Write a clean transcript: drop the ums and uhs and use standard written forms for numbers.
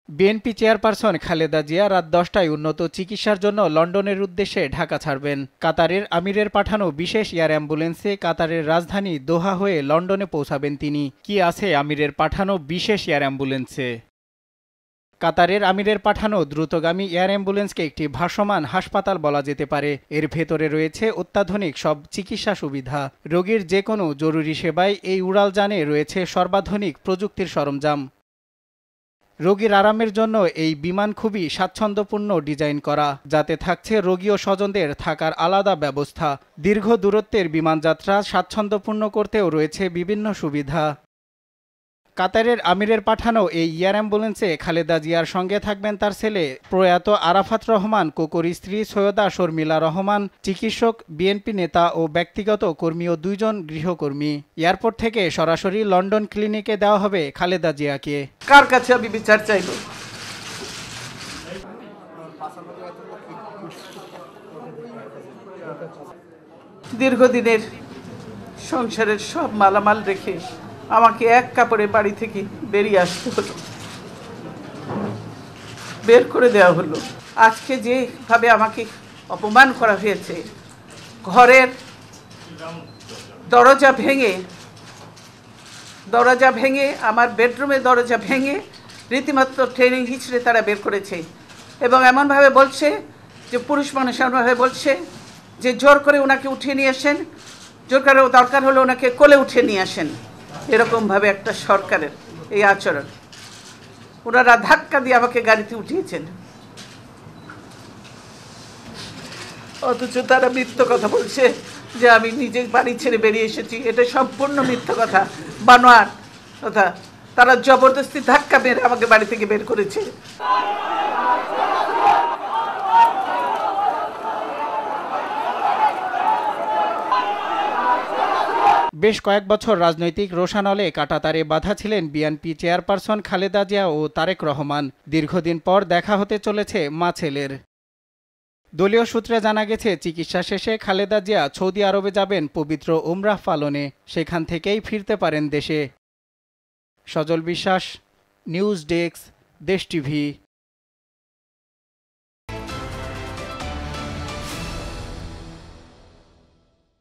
BNP chairperson Khaleda Zia রাত ১০টায় উন্নত চিকিৎসার জন্য লন্ডনের উদ্দেশ্যে ঢাকা ছাড়বেন। কাতারের আমিরের পাঠানো বিশেষ এয়ার অ্যাম্বুলেন্সে কাতারের রাজধানী দোহা হয়ে লন্ডনে পৌঁছাবেন তিনি। কি আছে আমিরের পাঠানো বিশেষ এয়ার অ্যাম্বুলেন্সে? কাতারের আমিরের পাঠানো দ্রুতগামী এয়ার অ্যাম্বুলেন্সকে একটি ভাসমান হাসপাতাল বলা যেতে পারে। এর ভেতরে রয়েছে অত্যাধুনিক সব চিকিৎসা সুবিধা। রোগীর যে কোনো জরুরি সেবায় এই উড়ালযানে রয়েছে সর্বাধুনিক প্রযুক্তির সরঞ্জাম। রোগীর আরামের জন্য এই বিমান খুবই স্বাচ্ছন্দ্যপূর্ণ ডিজাইন করা, যাতে থাকছে রোগী ও স্বজনদের থাকার আলাদা ব্যবস্থা। দীর্ঘ দূরত্বের বিমানযাত্রা স্বাচ্ছন্দ্যপূর্ণ করতেও রয়েছে বিভিন্ন সুবিধা। কাতারের আমিরের পাঠানো এই এয়ার অ্যাম্বুলেন্সে খালেদা জিয়ার সঙ্গে থাকবেন তার ছেলে প্রয়াত আরাফাত রহমান, কোকোর স্ত্রী সৈয়দা শর্মিলা রহমান, চিকিৎসক, বিএনপি নেতা ও ব্যক্তিগত কর্মী ও ২ জন গৃহকর্মী। এয়ারপোর্ট থেকে সরাসরি লন্ডন ক্লিনিকে দেওয়া হবে খালেদা জিয়াকে। কার কাছে আমি বিচার চাইব? দীর্ঘদিনের সংসারের সব মালামাল রেখে আমাকে এক কাপড়ে বাড়ি থেকে বেরিয়ে আসতে হলো, বের করে দেওয়া হলো। আজকে যেভাবে আমাকে অপমান করা হয়েছে, ঘরের দরজা ভেঙে আমার বেডরুমের দরজা ভেঙে রীতিমতো ট্রেনিং হিচড়ে তারা বের করেছে এবং এমনভাবে বলছে যে পুরুষ মানুষ এমনভাবে বলছে যে জোর করে ওনাকে উঠিয়ে নিয়ে আসেন, জোর করে দরকার হলে ওনাকে কোলে উঠিয়ে নিয়ে আসেন। এরকমভাবে একটা সরকারের এই আচরণ। ওনারা ধাক্কা দিয়ে আমাকে গাড়িতে উঠিয়েছেন, অথচ তারা মিথ্যা কথা বলছে যে আমি নিজে বাড়ি ছেড়ে বেরিয়ে এসেছি। এটা সম্পূর্ণ মিথ্যা কথা, বানোয়াট কথা। তারা জবরদস্তি ধাক্কা মেরে আমাকে বাড়ি থেকে বের করেছে। বেশ কয়েক বছর রাজনৈতিক রোষানলে কাঁটাতারে বাঁধা ছিলেন বিএনপি চেয়ারপারসন খালেদা জিয়া ও তারেক রহমান। দীর্ঘদিন পর দেখা হতে চলেছে মা ছেলের। দলীয় সূত্রে জানা গেছে, চিকিৎসা শেষে খালেদা জিয়া সৌদি আরবে যাবেন পবিত্র উমরাহ পালনে। সেখান থেকেই ফিরতে পারেন দেশে। সজল বিশ্বাস, নিউজ ডেস্ক, দেশ টিভি।